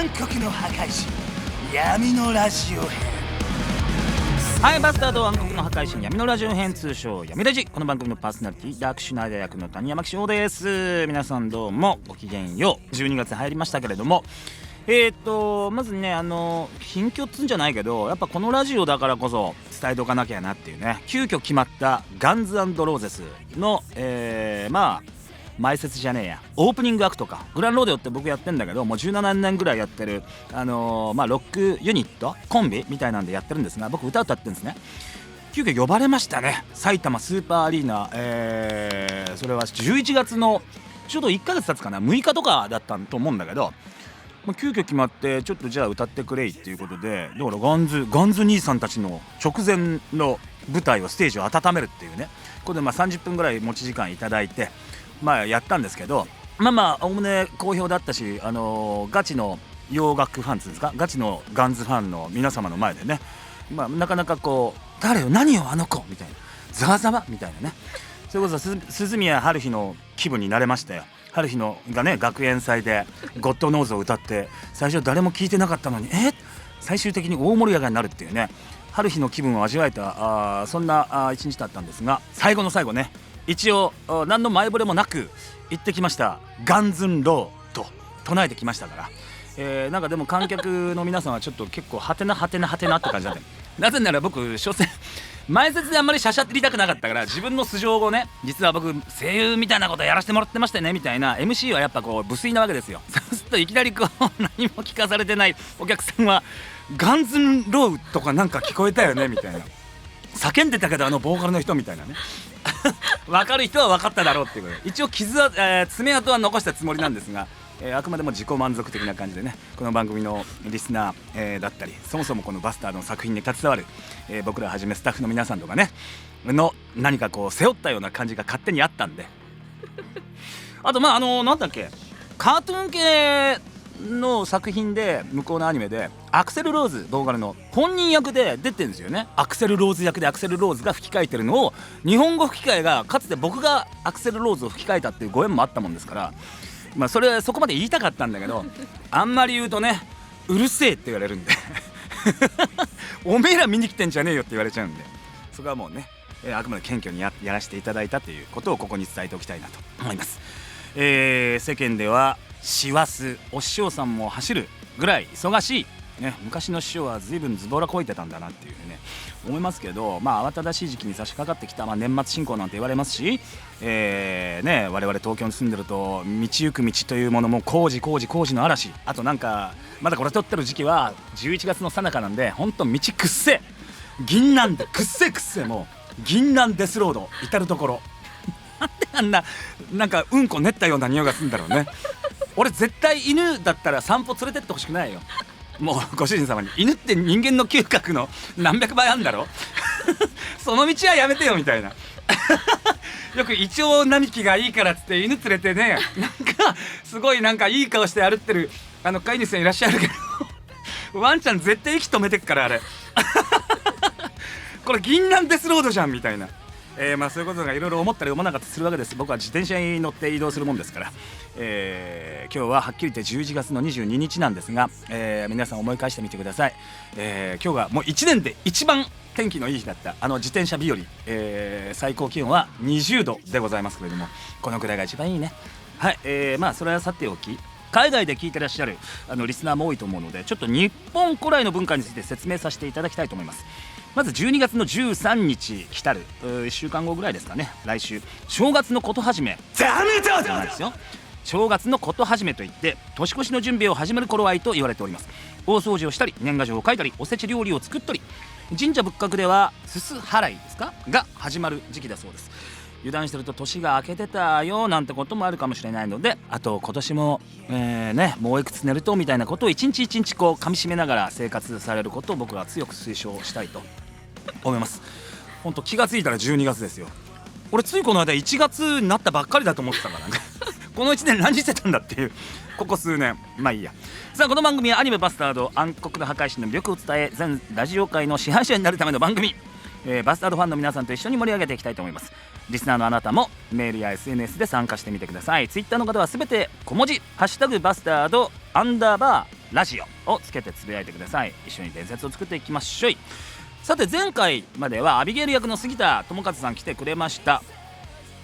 暗黒の破壊神闇のラジオ編。はい、バスタード暗黒の破壊神闇のラジオ編、通称闇ラジ。この番組のパーソナリティダークシュナイダー役の谷山騎士です。皆さんどうもごきげんよう。12月入りましたけれども、まずね、近況っつんじゃないけど、やっぱこのラジオだからこそ伝えておかなきゃなっていうね、急遽決まったガンズ&ローゼスの、前説じゃねえや、オープニングアクトか。グランローデオって僕やってんだけど、もう17年ぐらいやってるロックユニットコンビみたいなんでやってるんですが、僕歌ってるんですね。急遽呼ばれましたね、埼玉スーパーアリーナ。それは11月のちょうど1ヶ月経つかな、6日とかだったと思うんだけど、急遽決まって、ちょっとじゃあ歌ってくれいっていうことで、だからガンズ兄さんたちの直前の舞台をステージを温めるっていうね、これで30分ぐらい持ち時間いただいてやったんですけど、おおむね好評だったし、ガチの洋楽ファンですか、ガチのガンズファンの皆様の前でね、なかなかこう、誰よ何よあの子みたいな、ざわざわみたいなね、それこそ鈴宮春日の気分になれましたよ。春日のがね、学園祭でゴッドノーズを歌って、最初誰も聞いてなかったのに最終的に大盛り上がりになるっていうね、春日の気分を味わえたそんな一日だったんですが、最後の最後ね、一応何の前触れもなく行ってきました。ガンズンローと唱えてきましたから、なんかでも観客の皆さんはちょっと結構ハテナハテナハテナって感じなんでなぜなら僕所詮前説であんまりしゃしゃってりたくなかったから、自分の素性をね、実は僕声優みたいなことやらせてもらってましたねみたいな MC はやっぱこう無粋なわけですよ。そうするといきなりこう何も聞かされてないお客さんは、ガンズンローとかなんか聞こえたよねみたいな、叫んでたけどボーカルの人みたいなね分かる人は分かっただろうっていうことで、一応傷は、爪痕は残したつもりなんですが、あくまでも自己満足的な感じでね、この番組のリスナー、だったり、そもそもこのバスターの作品に携わる、僕らはじめスタッフの皆さんとかねの何かこう背負ったような感じが勝手にあったんであとなんだっけ、カートゥーン系の作品で、向こうのアニメでアクセルローズボーカルの本人役で出てるんですよね。アクセルローズ役でアクセルローズが吹き替えてるのを、日本語吹き替えがかつて僕がアクセルローズを吹き替えたっていうご縁もあったもんですから、そこまで言いたかったんだけど、あんまり言うとね、うるせえって言われるんでおめえら見に来てんじゃねえよって言われちゃうんで、そこはもうね、あくまで謙虚に やらせていただいたということをここに伝えておきたいなと思います。世間では師走お師匠さんも走るぐらい忙しい、ね、昔の師匠は随分ズボラこいてたんだなっていうね思いますけど、慌ただしい時期に差し掛かってきた、年末進行なんて言われますし、我々東京に住んでると、道行く道というものも工事の嵐。あとなんかまだこれ撮ってる時期は11月の最中なんで、ほんと道くっせ銀杏でくっせもう銀杏デスロード至る所なんであんななんかうんこ練ったような匂いがするんだろうね俺絶対犬だったら散歩連れてってほしくないよ。もうご主人様に、犬って人間の嗅覚の何百倍あんだろその道はやめてよみたいなよくイチョウ並木がいいからっつって犬連れてね、なんかすごいなんかいい顔して歩ってる飼い主さんいらっしゃるけどワンちゃん絶対息止めてっからあれこれ銀杏デスロードじゃんみたいな、そういうことがいろいろ思ったり思わなかったりするわけです。僕は自転車に乗って移動するもんですから、今日ははっきり言って11月の22日なんですが、皆さん思い返してみてください。今日がもう1年で一番天気のいい日だった自転車日和、最高気温は20度でございますけれども、このくらいが一番いいね。はい、それはさておき、海外で聞いてらっしゃるリスナーも多いと思うので、ちょっと日本古来の文化について説明させていただきたいと思います。まず12月の13日来たる1週間後ぐらいですかね、来週正月のこと始めダメだじゃないですよ。正月のこと始めといって、年越しの準備を始める頃合いと言われております。大掃除をしたり、年賀状を書いたり、おせち料理を作ったり、神社仏閣ではすす払いですかが始まる時期だそうです。油断してると年が明けてたよなんてこともあるかもしれないので、あと今年も、もういくつ寝るとみたいなことを一日一日こう噛み締めながら生活されることを僕は強く推奨したいと思います。本当気がついたら12月ですよ。俺ついこの間1月になったばっかりだと思ってたからねこの1年何してたんだっていう、ここ数年。いいや。さあ、この番組はアニメバスタード暗黒の破壊神の魅力を伝え、全ラジオ界の支配者になるための番組。バスタードファンの皆さんと一緒に盛り上げていきたいと思います。リスナーのあなたもメールや SNS で参加してみてください。ツイッターの方はすべて小文字ハッシュタグバスタードラジオをつけてつぶやいてください。一緒に伝説を作っていきましょう。さて前回まではアビゲイル役の杉田智和さん来てくれました。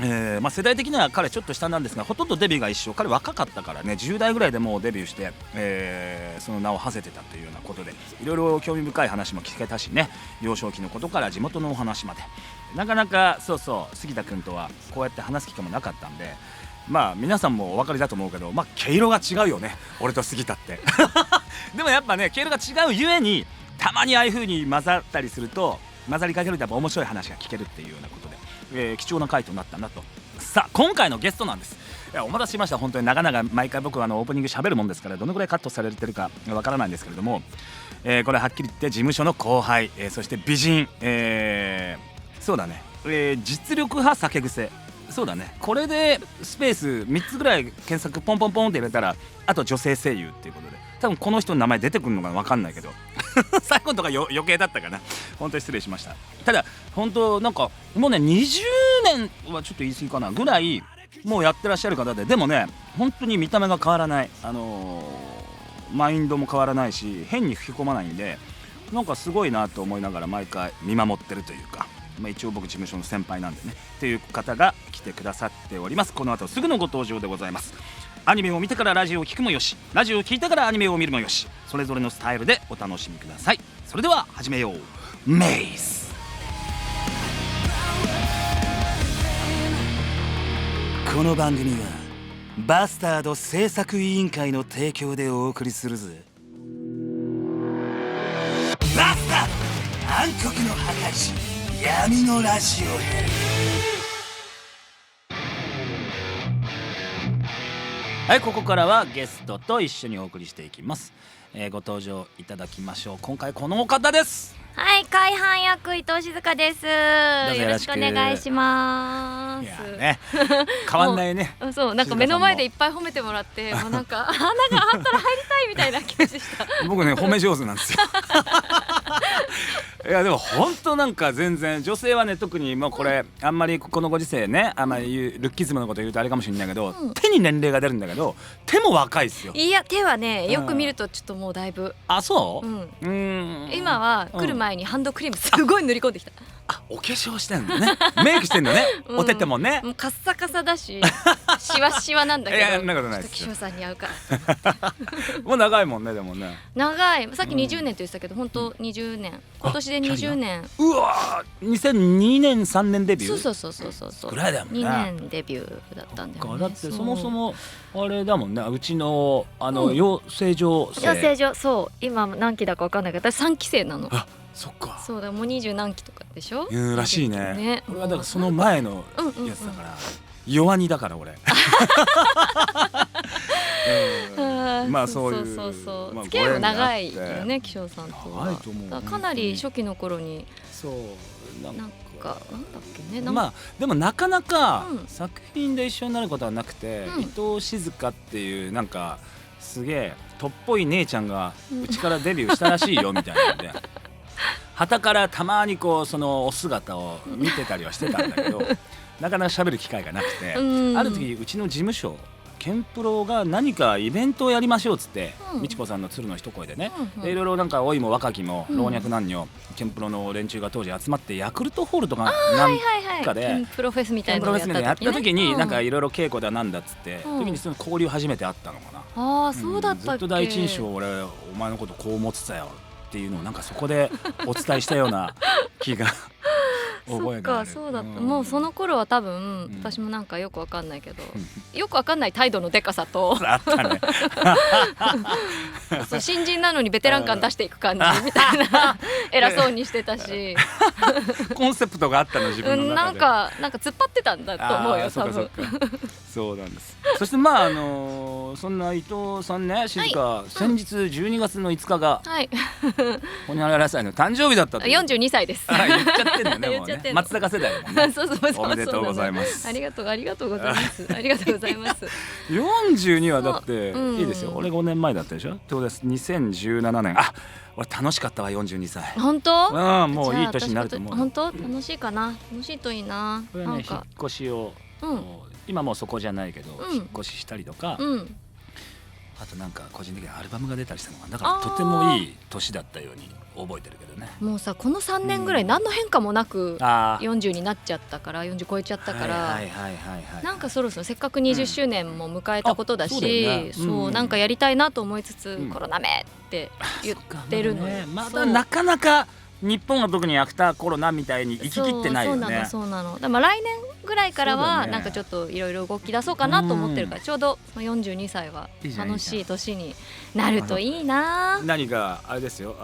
世代的には彼ちょっと下なんですが、ほとんどデビューが一緒。彼若かったからね、10代ぐらいでもうデビューして、その名を馳せてたというようなことで、いろいろ興味深い話も聞けたしね、幼少期のことから地元のお話まで、なかなか杉田君とはこうやって話す機会もなかったんで、皆さんもお分かりだと思うけど、毛色が違うよね、俺と杉田ってでもやっぱね、毛色が違うゆえにたまにああいう風に混ざったりすると、混ざりかけるとやっぱ面白い話が聞けるっていうようなことで、貴重な回となったなと。さあ今回のゲストなんです。お待たせしました。本当に長々毎回僕はオープニング喋るもんですから、どのくらいカットされてるかわからないんですけれども、これはっきり言って事務所の後輩、そして美人、そうだね、実力派酒癖、そうだね、これでスペース3つぐらい検索ポンポンポンって入れたら、あと女性声優っていうことで、多分この人の名前出てくるのか分かんないけど最後のとか余計だったかな。本当に失礼しました。ただ本当なんかもうね、20年はちょっと言い過ぎかなぐらいもうやってらっしゃる方で、でもね本当に見た目が変わらない、マインドも変わらないし、変に吹き込まないんで、なんかすごいなと思いながら毎回見守ってるというか、一応僕事務所の先輩なんでねっていう方が来てくださっております。この後すぐのご登場でございます。アニメを見てからラジオを聞くもよし、ラジオを聞いてからアニメを見るもよし、それぞれのスタイルでお楽しみください。それでは始めよう。メイス。この番組はバスタード制作委員会の提供でお送りするぜ。バスタード暗黒の破壊神闇のラジオ編。はい、ここからはゲストと一緒にお送りしていきます。ご登場いただきましょう。今回このお方です。はい、海浜役伊藤静香です。よろしくお願いします。いやね、変わんないね。そう、なんか目の前でいっぱい褒めてもらって、もうなんか穴があったら入りたいみたいな気持ちでした僕ね、褒め上手なんですよいやでも本当なんか全然女性はね、特にもうこれ、あんまりこのご時世ね、あんまりルッキズムのこと言うとあれかもしれないけど、手に年齢が出るんだけど手も若いですよ。いや、手はね、よく見るとちょっともうだいぶ。あ、そう？今は来る前にハンドクリームすごい塗り込んできた。お化粧してんのね、メイクしてんのね、お手手もね、もうカッサカサだしシワシワなんだけど、いや、そんなことないですよ。ちょっと岸尾さんに合うからもう長いもんね、でもね。長い、さっき20年って言ってたけど、本当20年、今年で20年。うわー、2002年3年デビュー。そうぐらいだもんね。2年デビューだったんだよね。だってそもそもあれだもんね、うちの養成所生。養成所、そう、今何期だか分かんないけど、私3期生なの。あ、そっか。そうだ、もう20何期とかでしょ。らしいね。俺はだからその前のやつだから、弱荷だから俺まあそういう付き合いも長いよね、岸尾さんとは。長いと思う。かなり初期の頃に。そうなんだっけね。でもなかなか作品で一緒になることはなくて、伊藤静香っていうなんかすげえとっぽい姉ちゃんがうちからデビューしたらしいよみたいなんで傍からたまにこうそのお姿を見てたりはしてたんだけどなかなか喋る機会がなくて、ある時うちの事務所ケンプロが何かイベントをやりましょうっつって、美智子さんの鶴の一声でね、いろいろなんか老いも若きも老若男女、ケンプロの連中が当時集まってヤクルトホールとかなんかでケンプロフェスみたいなのをやった時に、なんかいろいろ稽古だなんだっつって、時にその交流初めてあったのかな。ああ、そうだったっけ。ずっと第一印象俺お前のことこう思ってたよっていうのをなんかそこでお伝えしたような気が覚えがある。そうだった。もうその頃は多分私もなんかよくわかんないけど、よくわかんない態度のでかさとあったねそう、新人なのにベテラン感出していく感じみたいな偉そうにしてたしコンセプトがあったの自分の中で。なんか突っ張ってたんだと思うよ、多分。そうなんです。そしてまあそんな伊藤さんね、静香、先日12月の5日がホニャララ祭の誕生日だったと。42歳です。言っちゃってんだよね、もうね。松坂世代だもんね。そうおめでとうございます。ありがとうございます。ありがとうございます。42はだっていいですよ。俺5年前だったでしょ。ってことです。2017年。あ、俺楽しかったわ、42歳。本当？もういい年になると思う。本当？楽しいかな。楽しいといいな。これね、引っ越しを今もうそこじゃないけど引っ越ししたりとか、あとなんか個人的にアルバムが出たりしたのかな。だからとてもいい年だったように覚えてるけどね。もうさこの3年ぐらい何の変化もなくあー40になっちゃったから40超えちゃったから、はいはいはいはいはい。なんかそろそろせっかく20周年も迎えたことだし、あそうだよねそうなんかやりたいなと思いつつ、うんコロナめって言ってるのよ。まそうだなかなか日本は特にアフターコロナみたいに行ききってないよね。そうなの。だから来年ぐらいからそうだねはなんかちょっといろいろ動き出そうかなと思ってるから、ちょうど42歳はいいじゃん楽しい年になるといいな。何かあれですよ、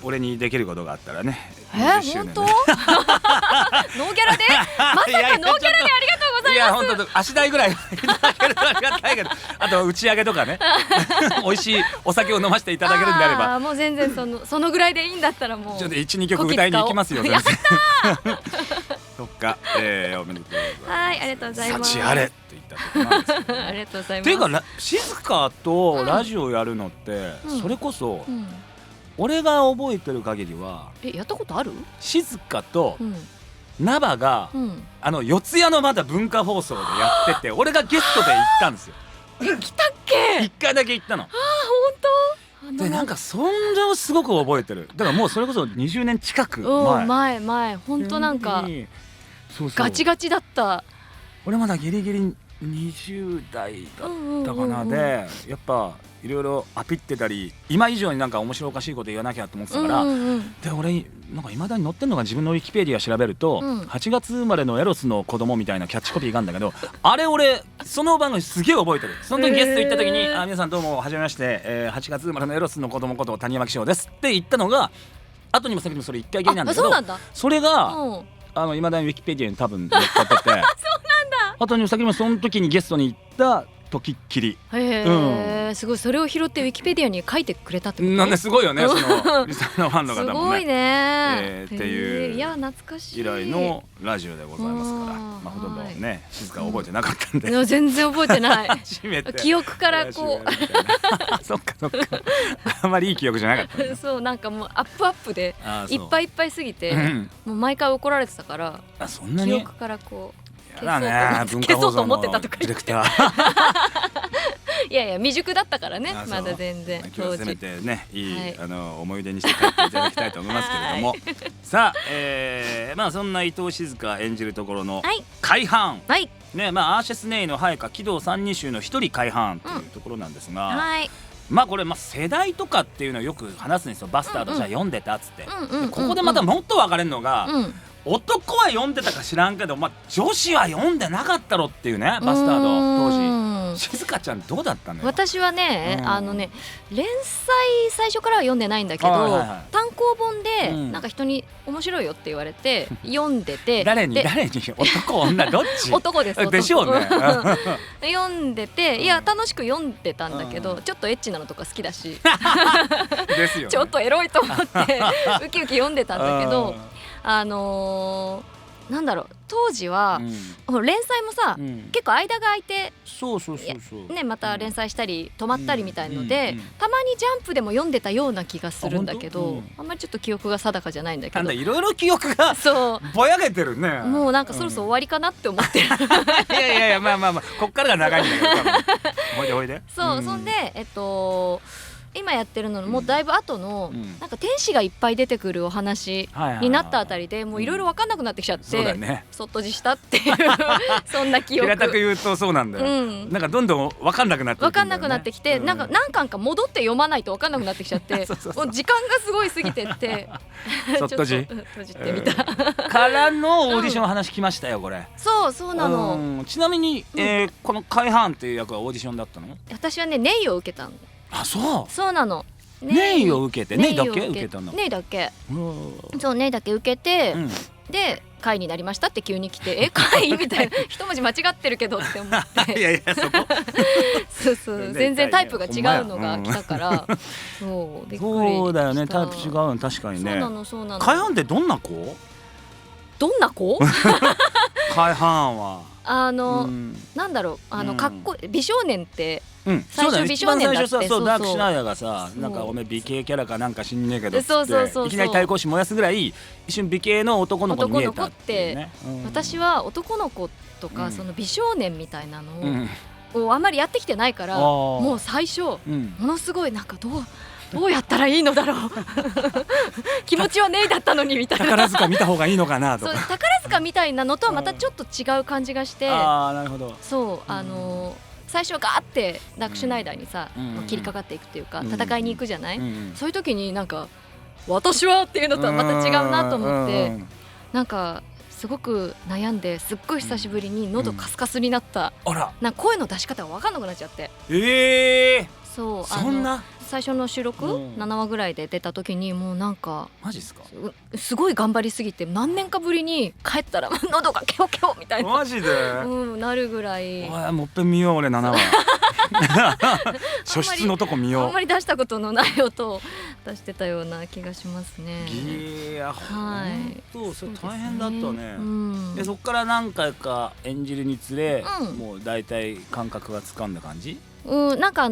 俺にできることがあったらね。20周本年当？ノーギャラで？まさかノーギャラでありがとうございます。いや本当足代ぐらいいただけるとありがたいけど、あと打ち上げとかね美味しいお酒を飲ませていただけるんであれば、もう全然そのぐらいでいいんだったらもうちょっと1、2曲歌いに行きますよ。やったそっか、おめでとうございます。はい、ありがとうございます。幸あれと言ったところなんですけどねありがとうございます。ていうか静香とラジオやるのって、うんそれこそ、うん、俺が覚えてる限りはやったことある？静香とうんナバが、うん。四谷のまだ文化放送でやってて俺がゲストで行ったんですよ。来たっけ？一回だけ行ったの本で、なんかそんじょすごく覚えてる。だからもうそれこそ20年近くうん前。前本当なんかそうそうガチガチだった。俺まだギリギリ20代だったかな、うんうんうんうんでやっぱいろいろアピってたり今以上になんか面白おかしいこと言わなきゃと思ってたから、うんうんうんで俺なんか未だに載ってんのが自分のウィキペディア調べると、うん8月生まれのエロスの子供みたいなキャッチコピーがあるんだけどあれ俺その番組すげえ覚えてる。その時ゲスト行った時にへー皆さんどうもはじめまして、8月生まれのエロスの子供こと谷山紀章ですって言ったのが後にも先にもそれ1回きりなんだけどそうなんだ。それがうん未だにウィキペディアに多分載っかっててそうなんだ。後にも先にもその時にゲストに行った時っきりへえ、すごい。それを拾ってウィキペディアに書いてくれたってこと？なんですごいよね、うんそのリスナーのファンの方もね。すごいね。っていうへーいや懐かしい。以来のラジオでございますから、うんほとんどね静かは覚えてなかったんで、いや全然覚えてない。初めて記憶からこうそっかそっかあんまりいい記憶じゃなかったんだうそうなんかもうアップアップであーそういっぱいいっぱいすぎて、うんもう毎回怒られてたからあそんなに記憶からこうやだね文化消そうと放送の思ってたとかディレ言ってクターいやいや未熟だったからねあそうまだ全然今日はせめてねいい、はい思い出にして帰っていただきたいと思いますけれどもさあ、まあそんな伊藤静香演じるところのはい改版はいねまあアーシェス・ネイの配下木戸三人衆の一人改版というところなんですが、はいまあこれ世代とかっていうのをよく話すんですよ。バスタードじゃあ読んでたっつって、うんうんでここでまたもっと分かれるのが、うん男は読んでたか知らんけど、女子は読んでなかったろっていうねバスタード当うん時。静香ちゃんどうだったのよ。私はね、うん連載最初からは読んでないんだけど、はいはいはい単行本でうんなんか人に面白いよって言われて読んでて誰にで男女どっち男です男でしょうね読んでていや楽しく読んでたんだけど、ちょっとエッチなのとか好きだしですよねちょっとエロいと思ってウキウキ読んでたんだけどなんだろう当時は、連載もさ、うん結構間が空いてそうそうそうそうね、また連載したり止まったりみたいので、うんたまにジャンプでも読んでたような気がするんだけど、あ本当あんまりちょっと記憶が定かじゃないんだけどなんだいろいろ記憶がそぼやけてるね。うもうなんかそろそろ終わりかなって思ってる、いやいやいやまあこっからが長いんだけど多分ほいでほいでそう、そんで今やってるのもうだいぶ後の、なんか天使がいっぱい出てくるお話になったあたりでもういろいろ分かんなくなってきちゃって、そうだねそっとじしたっていうそんな記憶平たく言うとそうなんだよ、うんなんかどんどん分かんなくなっていくんだよね分かんなくなってきて、なんか何巻か戻って読まないと分かんなくなってきちゃってそうそうそうもう時間がすごい過ぎてってそっとじちょっと閉じてみた、からのオーディション話来ましたよこれ。そうなの、ちなみに、この海班っていう役はオーディションだったの？私はねネイを受けたの。あそうそうなの。ネイを受けてネイだけを受けたの？ネイだけ。うんそうネイだけ受けて、で会になりましたって急に来て会みたいな一文字間違ってるけどって思っいてやいやそこそう全然タイプが違うのが来たからそうびっくりそうだよねしたタイプ違うの確かにね。そうなの海班ってどんな子？どんな子海班はなんだろうかっこいい美少年って最初そうだね美少年だって一番最初さそうダークシュナイダーがさそうなんかおめえ美形キャラかなんか知んねえけどっつそうっていきなり対抗心燃やすぐらい一瞬美形の男の子に見えたっていうね。私は男の子とかうんその美少年みたいなのをうんをあんまりやってきてないからもう最初、ものすごいなんかどうやったらいいのだろう気持ちはネイだったのにみたいな宝塚見た方がいいのかなとかそう宝塚みたいなのとはまたちょっと違う感じがして、なるほど。そう最初はガーってダックシュナイダーにさ、切りかかっていくっていうか、戦いに行くじゃない、そういう時になんか私はっていうのとはまた違うなと思って、なんかすごく悩んですっごい久しぶりに喉カスカスになった、なんか声の出し方が分かんなくなっちゃって、そうそんな最初の収録、7話ぐらいで出た時にもうなんかマジっすか、すごい頑張りすぎて何年かぶりに帰ったら喉がケオケオみたいなマジで、なるぐらい。もっぺん見よう俺7話初出のとこ見よう。あんまり出したことのない音を出してたような気がしますね。いや本当それ大変だったね。そっから何回か演じるにつれ、もう大体感覚がつかんだ感じ。なんか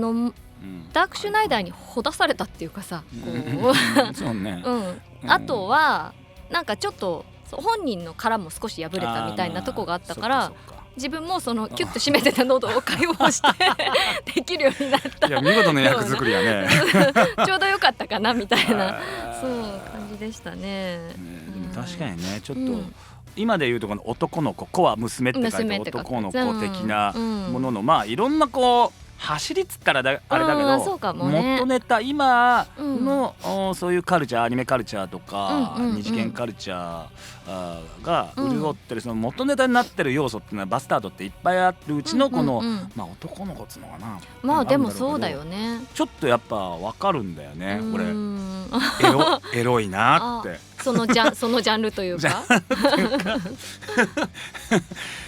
ダークシュナイダーにほだされたっていうかさ、そうね。あとはなんかちょっと本人の殻も少し破れたみたいなとこがあったから、自分もそのキュッと締めてた喉を解放してできるようになった。いや見事な役作りやねちょうどよかったかなみたいなそう感じでしたね。でも確かにねちょっと、今でいうとこの男の子は娘って書いて男の子的なものの、まあいろんなこう走りつったらあれだけど、元ネタ今のそういうカルチャー、アニメカルチャーとか二次元カルチャーが潤ってるその元ネタになってる要素っていうのはバスタードっていっぱいあるうちのこのまあ男の子っつうのかな、まあでもそうだよね。ちょっとやっぱ分かるんだよねこれ。エロいなって。そのジャンルというか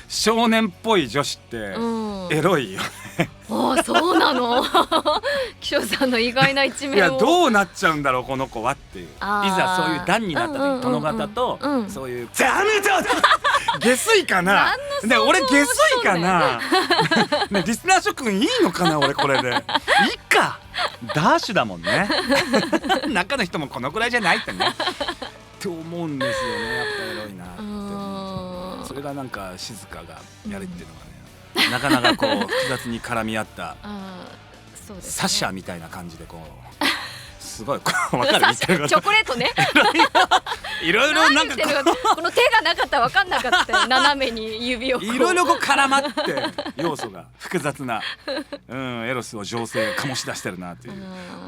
少年っぽい女子ってエロいよね。そうなの岸尾さんの意外な一面を。いやどうなっちゃうんだろうこの子はっていう、いざそういう段になった時殿方とそういうダメだ下水かな、ね俺下水かなねリスナー諸君いいのかな俺これでいいかダッシュだもんね中の人もこのくらいじゃないってねって思うんですよね。やっぱエロいなって。それがなんか静香がやるっていうのがね、なかなかこう複雑に絡み合ったサシャみたいな感じでこうすごい分かる言ってることチョコレートねいろいろなんかこの手がなかったら分かんなかったよ斜めに指をいろいろこう絡まって要素が複雑な、エロスを情勢醸し出してるなという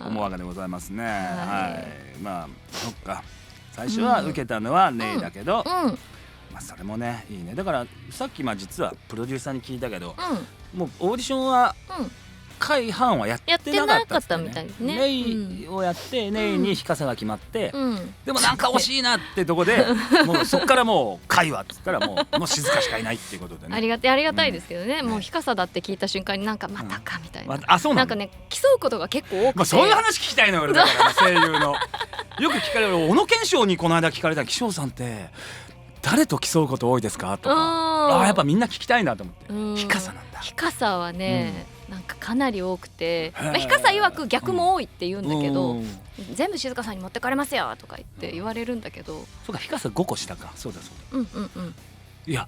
思わがでございますね。まあそっか最初は受けたのはネイだけど、まあそれもねいいね。だからさっき実はプロデューサーに聞いたけど、もうオーディションは回半はやってなかったみたいですね。ネイをやってネイに引かせが決まって、でもなんか惜しいなってとこでもうそっからもう回はっつったらもう静かしかいないっていうことでね。ありがたいですけどね。もう引かさだって聞いた瞬間になんかまたかみたいな。なんかね競うことが結構多くて。そういう話聞きたいのよ俺だから声優の。よく聞かれる小野賢章にこの間聞かれた岸尾さんって誰と競うこと多いですかとか、やっぱみんな聞きたいなと思って。ひかさなんだ。ひかさはね、なんかかなり多くて、ひかさ曰く逆も多いって言うんだけど、全部静香さんに持ってかれますよとか言って言われるんだけど、そうかひかさ5個下か。そうだそうだ。いや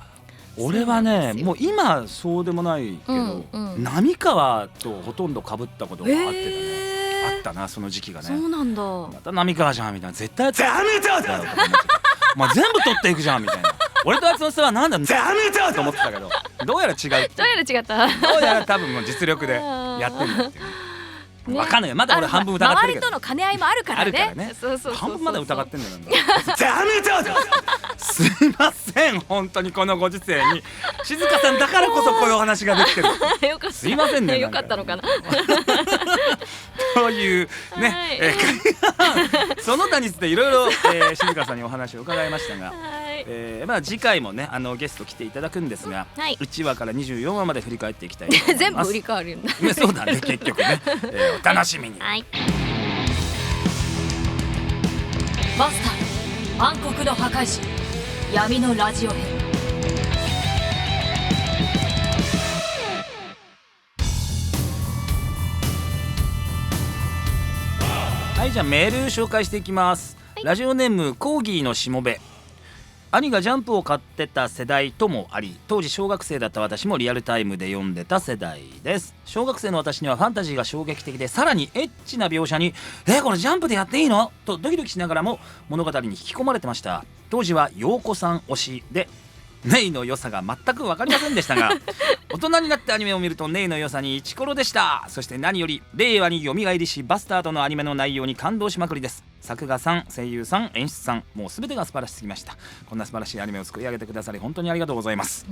俺はねもう今そうでもないけど、浪川とほとんど被ったことがあってたね。あったなその時期がね。そうなんだ。また浪川じゃんみたいな、絶対ダメだよまあ全部取っていくじゃんみたいな。俺とあいつの差はなんだダメだと思ってたけど、どうやら違う。どうやら違った。どうやら多分もう実力でやってるんだっていう。分かんないよまだ俺半分疑ってるけど。周りとの兼ね合いもあるからね。半分まだ疑ってんだよ。ダメだすいません本当にこのご時世に静香さんだからこそこういうお話ができてる。すいませんね。よかったのかな。というね、その他についていろいろ静香さんにお話を伺いましたが、まあ次回もねゲスト来ていただくんですが、1話から24話まで振り返っていきたいと思います。全部振り返るんだ。そうだね結局ね。お楽しみに。マスター暗黒の破壊神闇のラジオ編。はいじゃあメール紹介していきます。ラジオネームコーギーのしもべ。兄がジャンプを買ってた世代ともあり、当時小学生だった私もリアルタイムで読んでた世代です。小学生の私にはファンタジーが衝撃的で、さらにエッチな描写にこれジャンプでやっていいのとドキドキしながらも物語に引き込まれてました。当時は陽子さん推しでネイの良さが全く分かりませんでしたが大人になってアニメを見るとネイの良さにイチコロでした。そして何より令和に蘇りしバスタードのアニメの内容に感動しまくりです。作画さん、声優さん、演出さん、もう全てが素晴らしすぎました。こんな素晴らしいアニメを作り上げてくださり本当にありがとうございます。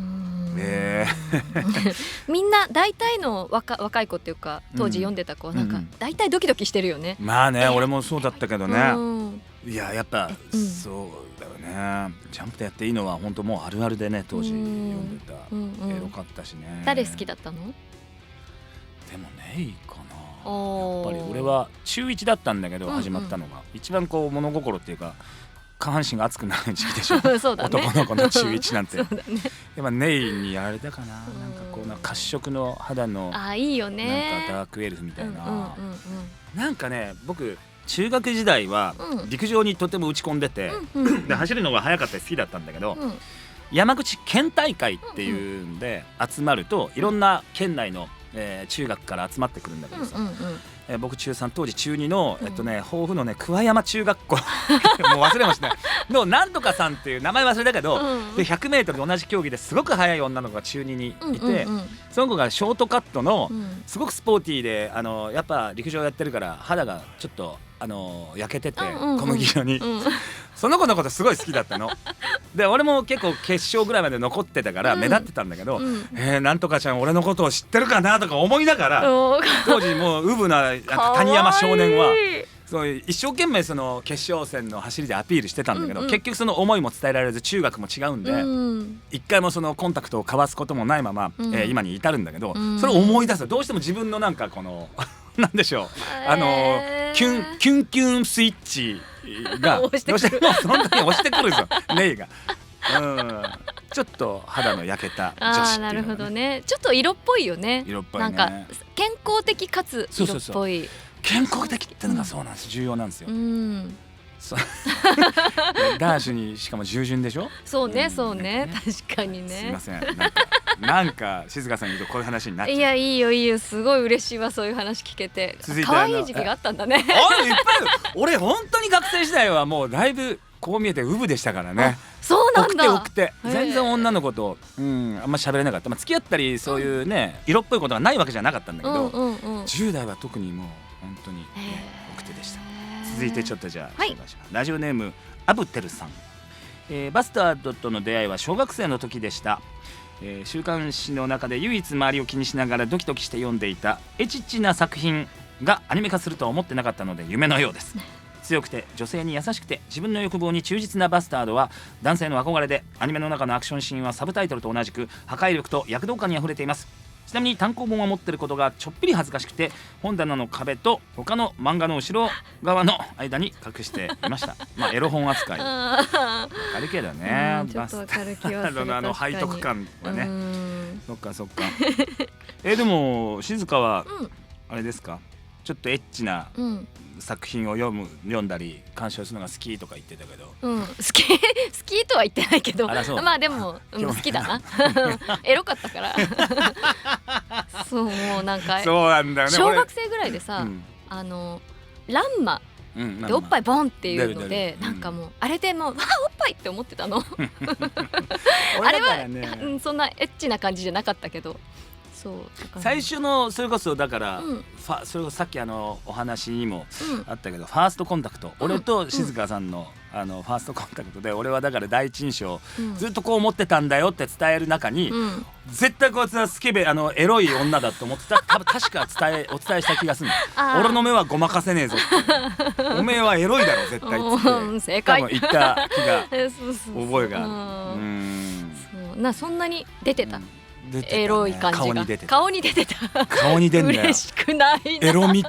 みんな大体の若い子っていうか当時読んでた子はなんか大体ドキドキしてるよね。まあね、俺もそうだったけどね。いややっぱそうだよね。ジャンプでやっていいのは本当もうあるあるでね、当時読んでた。エロかったしね。誰好きだったの？でもネイかな。やっぱり俺は中1だったんだけど始まったのが、一番こう物心っていうか下半身が熱くなる時期でしょそうだね、男の子の中1なんてそうだね、やっぱネイにやられたかな。なんかこう褐色の肌のいいよね、なんかダークエルフみたいな、なんかね、僕中学時代は陸上にとても打ち込んでて、で走るのが速かったり好きだったんだけど、山口県大会っていうんで集まるといろんな県内の中学から集まってくるんだけどさ、僕中3当時中2の豊富のね桑山中学校もう忘れましたねのなんとかさんっていう名前忘れたけど、で 100m で同じ競技ですごく速い女の子が中2にいて、その子がショートカットのすごくスポーティーでやっぱ陸上やってるから肌がちょっと焼けてて小麦色に、その子のことすごい好きだったので、俺も結構決勝ぐらいまで残ってたから目立ってたんだけど、なんとかちゃん俺のことを知ってるかなとか思いながら、当時もうウブな谷山少年はそう一生懸命その決勝戦の走りでアピールしてたんだけど、結局その思いも伝えられず中学も違うんで、一回もそのコンタクトを交わすこともないまま今に至るんだけど、それを思い出すとどうしても自分のなんかこのなんでしょう、キュンキュンスイッチがどうしてもそんなに押してくるんですよネイが。ちょっと肌の焼けた女子っていうのがね。なるほどね。ちょっと色っぽいよね。色っぽいね。なんか健康的かつ色っぽい。健康的ってのがそうなんです、重要なんですよ。ダーシュにしかも従順でしょ。そうね、そうね、確かにね。すいません、なんか静香さんに言うとこういう話になっちゃう。いや、いいよいいよ、すごい嬉しいわ、そういう話聞けて。可愛い時期があったんだね。いっぱい俺本当に学生時代はもうだいぶこう見えてウブでしたからね。そうなんだ。奥手全然女の子とあんま喋れなかった。付き合ったりそういうね色っぽいことがないわけじゃなかったんだけど、10代は特にもう本当に奥手でした。続いてちょっとじゃあ、ラジオネームアブテルさん、バスタードとの出会いは小学生の時でした。週刊誌の中で唯一周りを気にしながらドキドキして読んでいたエチチな作品がアニメ化するとは思ってなかったので夢のようです。強くて女性に優しくて自分の欲望に忠実なバスタードは男性の憧れで、アニメの中のアクションシーンはサブタイトルと同じく破壊力と躍動感にあふれています。ちなみに単行本を持っていることがちょっぴり恥ずかしくて、本棚の壁と他の漫画の後ろ側の間に隠していましたエロ本扱いわかるけどね、バスタードの背徳感はね。そっかそっかでも静香はあれですか、ちょっとエッチな作品を読んだり鑑賞するのが好きとか言ってたけど、好きとは言ってないけど、まあでも好きだなエロかったからそう、もうなんかそうなんだよね。小学生ぐらいでさ、ランマでおっぱいボンっていうので、なんかもうあれでもうおっぱいって思ってたのあれはそんなエッチな感じじゃなかったけど、最初のそれこそだから、それこそさっきお話にもあったけど、ファーストコンタクト、俺と静香さんのファーストコンタクトで、俺はだから第一印象ずっとこう思ってたんだよって伝える中に、絶対こいつはスケベエロい女だと思ってた。多分確かお伝えした気がするの俺の目はごまかせねえぞっておめえはエロいだろ絶対って正解多分言った気が覚えがある。そんなに出てたエロい感じが顔に出てた顔に出んだよ。嬉しくないな。エロみ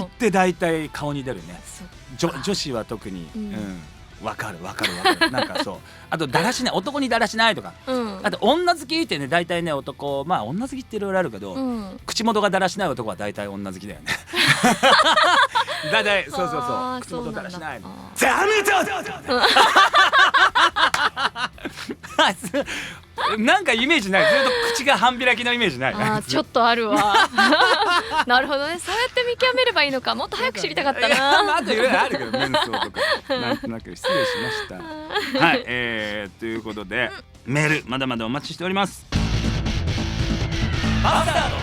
って大体顔に出るね。女子は特にわかるなんかそう。あとだらしない、男にだらしないとか、あと女好きってね、大体ね男、女好きっていろいろあるけど、口元がだらしない男は大体女好きだよねだいたいそうあー口元だらしないの。ダメだなんかイメージない。ずっと口が半開きのイメージないちょっとあるわなるほどね、そうやって見極めればいいのか。もっと早く知りたかったいやなあといろいろあるけどメンソーとかなんとなく失礼しましたはい、ということで、メールまだまだお待ちしております。バスタード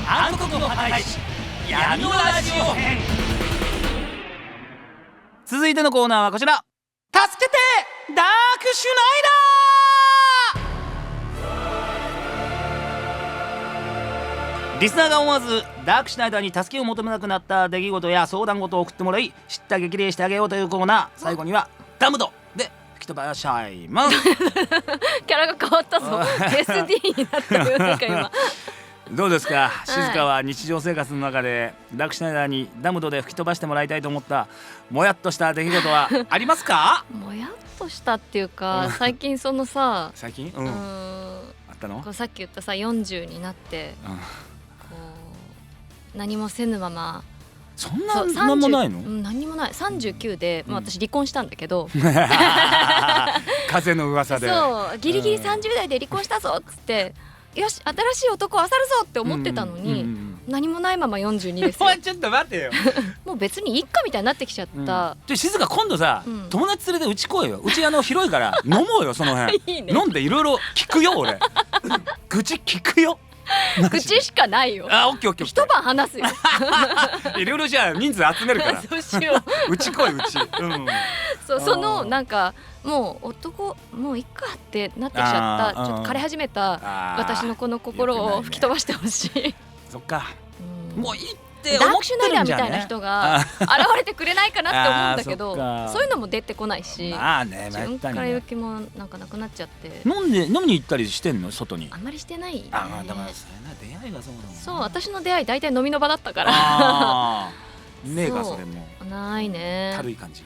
暗黒の破壊神闇のラジオ編。続いてのコーナーはこちら。助けてダークシュナイダー。リスナーが思わずダークシュナイダーに助けを求めなくなった出来事や相談事を送ってもらい、知った激励してあげようというコーナー。最後にはダムドで吹き飛ばしちゃいますキャラが変わったぞSD になったよなんか今どうですか、静香は日常生活の中でダークシュナイダーにダムドで吹き飛ばしてもらいたいと思ったもやっとした出来事はありますか？もやっとしたっていうか、最近そのさ、最近、あったの？こうさっき言ったさ40になって、こう何もせぬまま、そんな何もないの？何もない。39で、私離婚したんだけど風の噂でそうギリギリ30代で離婚したぞっつって、よし新しい男を漁るぞって思ってたのに、何もないまま42ですよちょっと待ってよもう別にいっかみたいになってきちゃった、静香今度さ、友達連れてうち来いよ。うち広いから飲もうよその辺いいね、飲んでいろいろ聞くよ俺愚痴聞くよ口しかないよ。オッケーオッケー。一晩話すよいろいろじゃあ人数集めるからそうしよううち来いうち、そうそのなんかもう男もういっかってなってきちゃった、ちょっと枯れ始めた私のこの心を吹き飛ばしてほしい。そっか、もういいってダー思っクシュナイダーみてるんじゃね。たいな人が現れてくれないかなって思うんだけど、そういうのも出てこないし、自分から勇気もなんかなくなっちゃって。飲みに行ったりしてんの外に？あんまりしてない、ね。だからそれな出会いがそうだもん。そう、私の出会い大体飲みの場だったからねえかそれもないね。軽い感じ。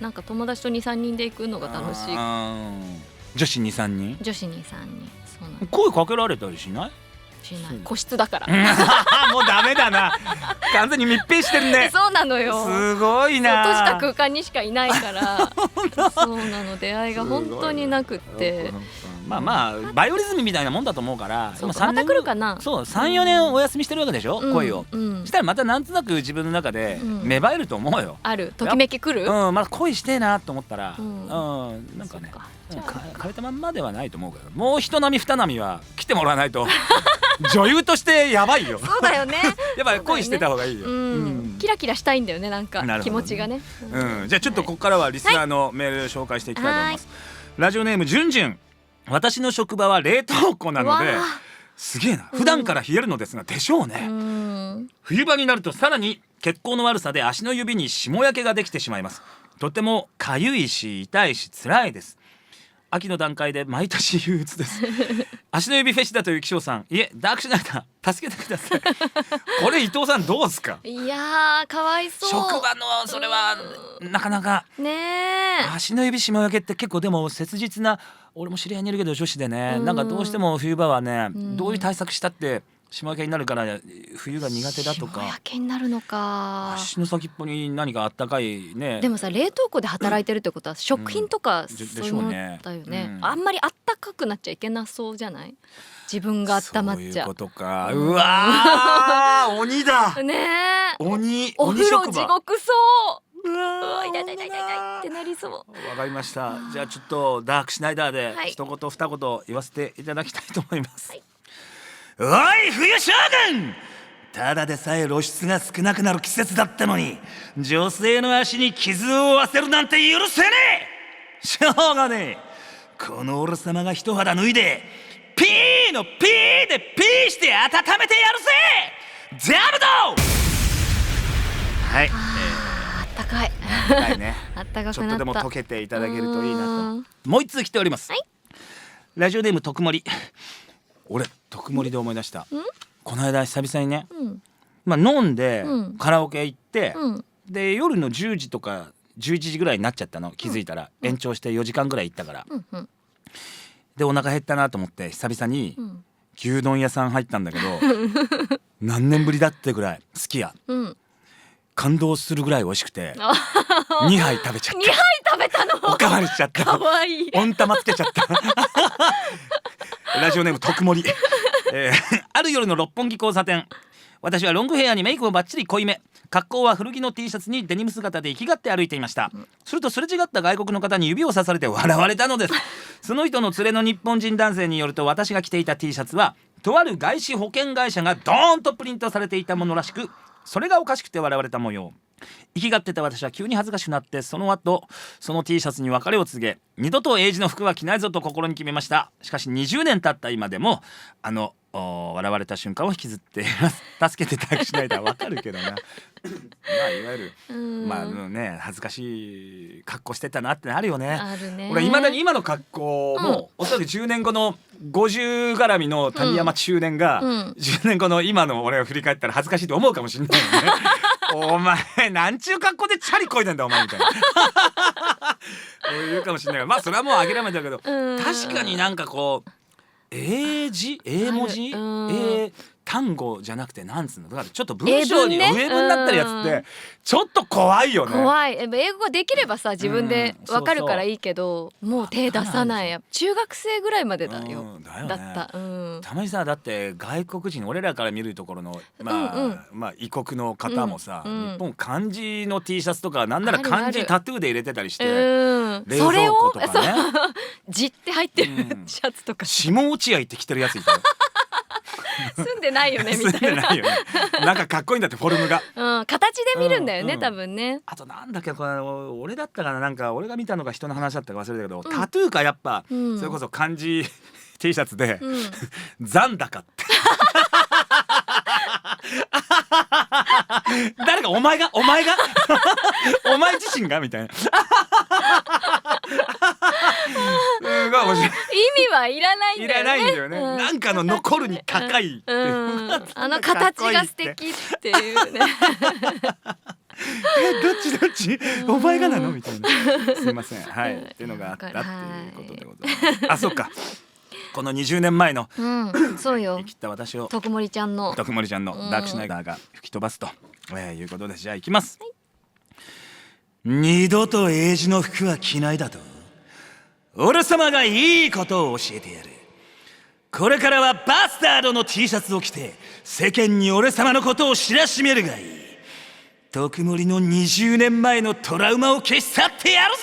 なんか友達と 2,3 人で行くのが楽しい。女子 2,3 人？女子 2,3 人。そうなの。声かけられたりしない？しない。個室だからもうダメだな完全に密閉してるねそうなのよ。すごいな。閉じた空間にしかいないからそうなの、出会いが本当になくって。まあバイオリズムみたいなもんだと思うから、また来るかな。そう 3,4 年お休みしてるわけでしょ、恋を。したらまたなんとなく自分の中で芽生えると思うよ。あるときめき来る。まだ恋してえなと思ったら、なんかね枯れたまんまではないと思うけど、もう一波二波は来てもらわないと女優としてやばいよ。そうだよねやっぱり恋してた方がいいよ。キラキラしたいんだよね、なんか気持ちがね。じゃあちょっとここからはリスナーのメールを紹介していきたいと思います。ラジオネームじゅんじゅん。私の職場は冷凍庫なので、すげえな。普段から冷えるのですが、でしょうね。冬場になるとさらに血行の悪さで足の指に霜焼けができてしまいます。とてもかゆいし痛いし辛いです。秋の段階で毎年憂鬱です足の指フェチだという気象さん、いえダークシュナイダー助けてくださいこれ伊藤さんどうですか？いやーかわいそう。職場のそれはなかなかね。足の指霜焼けって結構でも切実な、俺も知り合いにいるけど女子でね、なんかどうしても冬場はね、どういう対策したって霜焼けになるから冬が苦手だとか。霜焼けになるのか。足の先っぽに何かあったかいね。でもさ、冷凍庫で働いてるってことは食品とかそういうのだよね。あんまりあったかくなっちゃいけなそうじゃない？自分が温まっちゃう。そういうことか。うわー鬼だね。鬼お風呂地獄そう。うわ痛い痛い痛い痛いってなりそう。わかりました。じゃあちょっとダークシュナイダーで一言二言言わせていただきたいと思います。おい冬将軍、ただでさえ露出が少なくなる季節だったのに女性の足に傷を負わせるなんて許せねえ。しょうがねえ。この俺様が一肌脱いでピーのピーでピーして温めてやるぜ。ザブドはい、あったかいあったかいねあったかくなった。ちょっとでも溶けていただけるといいなと。もう一通来ております。ラジオネーム徳森。俺特盛りで思い出した。この間久々にね、飲んでカラオケ行って、で夜の10時とか11時ぐらいになっちゃったの。気づいたら延長して4時間ぐらい行ったから、でお腹減ったなと思って久々に牛丼屋さん入ったんだけど何年ぶりだってぐらい好きや。感動するぐらい美味しくて2杯食べちゃっ2杯食べたのた。おかわりしちゃった。かわいい。温玉つけちゃったラジオネーム特盛り、ある夜の六本木交差点、私はロングヘアにメイクをバッチリ濃いめ、格好は古着の T シャツにデニム姿で生きがって歩いていました。するとすれ違った外国の方に指をさされて笑われたのですその人の連れの日本人男性によると、私が着ていた T シャツはとある外資保険会社がドーンとプリントされていたものらしく、それがおかしくて笑われた模様。生きがってた私は急に恥ずかしくなって、その後その T シャツに別れを告げ、二度と英字の服は着ないぞと心に決めました。しかし20年経った今でも笑われた瞬間を引きずっています助けてダークシュナイダーわかるけどなまあいわゆるまあね、恥ずかしい格好してたなってあるよね。あるね。俺いまだに今の格好も、おそらく10年後の50絡みの谷山中年が、10年後の今の俺を振り返ったら恥ずかしいと思うかもしれないよねお前なんちゅう格好でチャリこいでんだお前みたいな言うかもしれないが、まあそれはもう諦めたけど、確かになんかこう英文字、単語じゃなくてなんつうの、だからちょっと文章に英文ね英文になったりやつってちょっと怖いよね。怖い。英語ができればさ自分でわかるからいいけど、もう手出さない。中学生ぐらいまでだよ。だよね。だった。たまにさ、だって外国人、俺らから見るところのまあ異国の方もさ、日本漢字の T シャツとかなんなら漢字タトゥーで入れてたりして、冷蔵庫とかね字って入ってるシャツとか、下落合って着てるやついたよ住んでないよねみたいな。ないよね。なんかかっこいいんだってフォルムが、形で見るんだよね、多分ね。あとなんだっけ、これ俺だったかな、なんか俺が見たのが人の話だったか忘れたけど、タトゥーかやっぱ、それこそ漢字 T シャツで、残高って誰かお前がお前自身がみたいなすごい面白い。意味はいらないんだよね。いらないんだよね。なんかの残るに高いっていう、あの形が素敵っていうねどっちお前がなのみたいなすいません、はい、っていうのがあったっていうことでございます。あ、そっか、この20年前のそうよ、生きった私を徳森ちゃんのダークシュナイダーが吹き飛ばすと、いうことで、じゃあいきます。二度と英字の服は着ないだと、俺様がいいことを教えてやる。これからはバスタードの T シャツを着て世間に俺様のことを知らしめるがいい。徳森の20年前のトラウマを消し去ってやるぜ。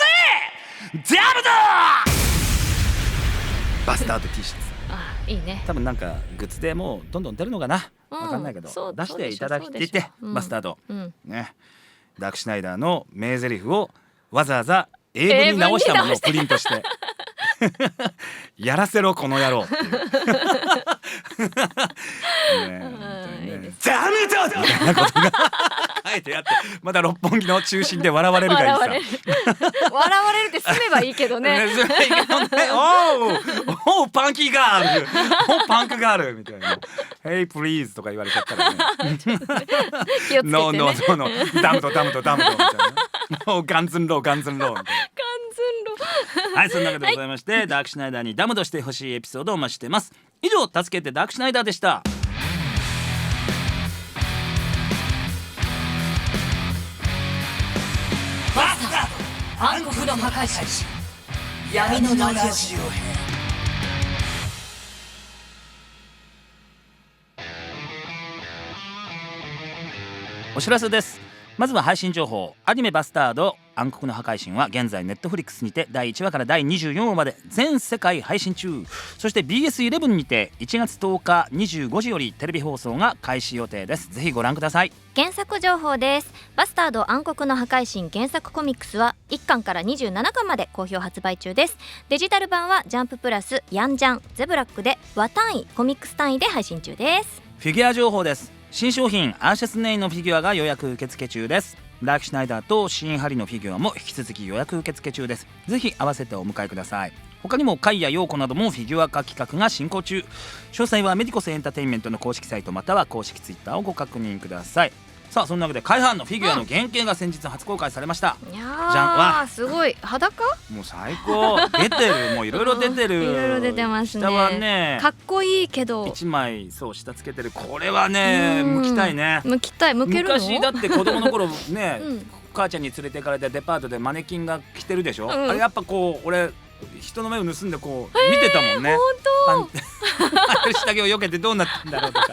ダブドバスタード T シャツ、いいね。多分なんかグッズでもうどんどん出るのかな、わかんないけど、出していただいて、バスタード、ね、ダークシュナイダーの名台詞をわざわざ英文に直したものをプリントしてやらせろこの野郎っていうダメだみたいなことが書いてあって、まだ六本木の中心で笑われるがいいさ。笑われるって済めばいいけどねおーパンキーガールおパンクガールみたいなHey please とか言われちゃったらね気をつけてね。ノーダムとみたいなもうガンズンローみたいなはい、そんなわけでございまして、ダークシュナイダーにダムとしてほしいエピソードをお待ちしています。以上、助けてダークシュナイダーでした。バスタード暗黒の破壊者闇のラジオ編。お知らせです。まずは配信情報。アニメバスタード暗黒の破壊神は現在ネットフリックスにて第1話から第24話まで全世界配信中。そして BS11 にて1月10日25時よりテレビ放送が開始予定です。ぜひご覧ください。原作情報です。バスタード暗黒の破壊神原作コミックスは1巻から27巻まで好評発売中です。デジタル版はジャンププラスヤンジャンゼブラックで和単位コミックス単位で配信中です。フィギュア情報です。新商品アーシャスネイのフィギュアが予約受付中です。ダークシュナイダーとシンハリのフィギュアも引き続き予約受付中です。ぜひ合わせてお迎えください。他にもカイやヨーコなどもフィギュア化企画が進行中。詳細はメディコスエンターテインメントの公式サイトまたは公式ツイッターをご確認ください。さあそんなわけで海浜のフィギュアの原型が先日初公開されました、いやじゃんわーすごい裸もう最高出てる、もういろいろ出てる、いろいろ出てますね。下はねかっこいいけど一枚そう下つけてる、これはね剥きたいね。剥きたい、剥けるの？昔だって子供の頃ね、うん母ちゃんに連れて行かれてデパートでマネキンが着てるでしょ、んあれやっぱこう俺人の目を盗んでこう見てたもんね、本あれ下着を避けてどうなってんだろうとか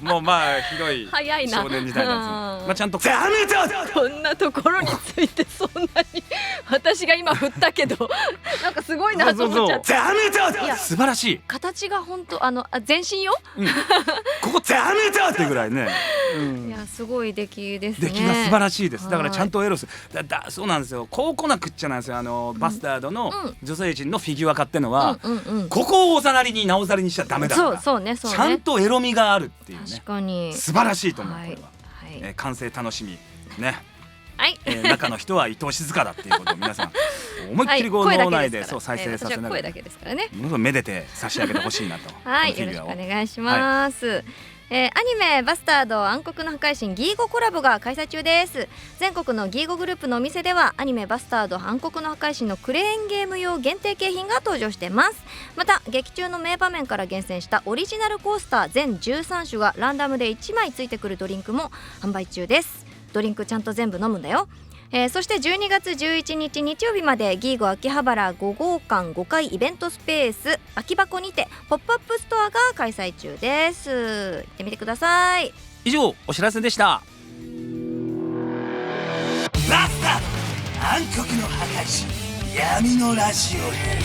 もうまあひどい早いな少年時代なんですよ、まあ、ちゃんとダメだ当こんなところについてそんなに私が今振ったけどなんかすごいなと思っちゃって。ダメだいや素晴らしい、形が本当全身よ。ここダメだってぐらいね、いやすごい出来ですね。出来が素晴らしいです。だからはいちゃんとエロスそうなんですよ。こうこなくっちゃなんですよ。バスタードの女性陣のフィギュア化ってのは、ここをおざなりになおざりにしちゃダメだから、そうねちゃんとエロみがあるっていうね、確かに素晴らしいと思う、はいこれは、はい完成楽しみね、はい中の人は伊藤静香だっていうことを皆さん思いっきりこうはい脳内で声だけですからそう再生させながら私は声だけですからね。ものすごいめでて差し上げてほしいなとはいよろしくお願いします。アニメバスタード暗黒の破壊神ギーゴコラボが開催中です。全国のギーゴグループのお店ではアニメバスタード暗黒の破壊神のクレーンゲーム用限定景品が登場しています。また劇中の名場面から厳選したオリジナルコースター全13種がランダムで1枚ついてくるドリンクも販売中です。ドリンクちゃんと全部飲むんだよ。そして12月11日日曜日までギーゴ秋葉原5号館5階イベントスペース秋箱にてポップアップストアが開催中です。行ってみてください。以上お知らせでした。バスタード暗黒の破壊神闇のラジオ編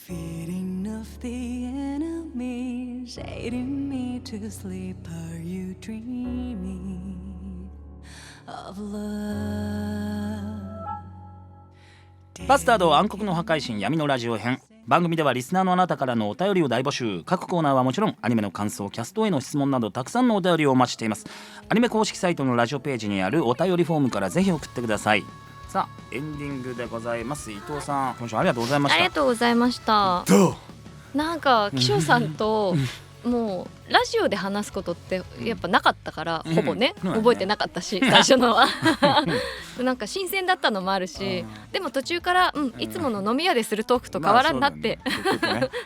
Feeding of the enemies, aiding me to sleep. Are you dreaming of love? バスタード暗黒の破壊神闇のラジオ編。番組ではリスナーのあなたからのお便りを大募集。各コーナーはもちろんアニメの感想、キャストへの質問などたくさんのお便りをお待ちしています。アニメ公式サイトのラジオページにあるお便りフォームからぜひ送ってください。さあエンディングでございます。伊藤さん今週ありがとうございました。ありがとうございました。どうなんか気象さんともうラジオで話すことってやっぱなかったから、ほぼね、覚えてなかったし最初のはなんか新鮮だったのもあるし、でも途中から、いつもの飲み屋でするトークと変わらんなって、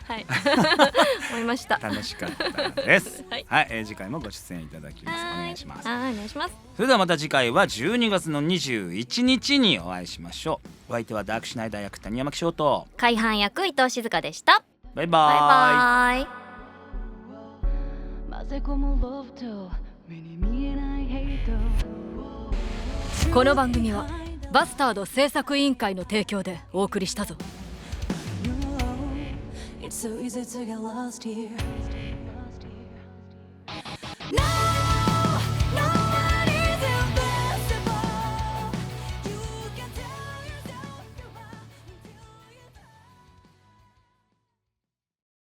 はい思いました。楽しかったです。はい次回もご出演いただきます。お願いします。はいお願いします。それではまた次回は12月の21日にお会いしましょう。お相手はダークシュナイダー役谷山紀章と海浜役伊藤静香でした。バイバイ。バイバイ。混ぜ込むロブと目に見えないヘイト。この番組はバスタード制作委員会の提供でお送りしたぞ。 It's so easy to get lost here.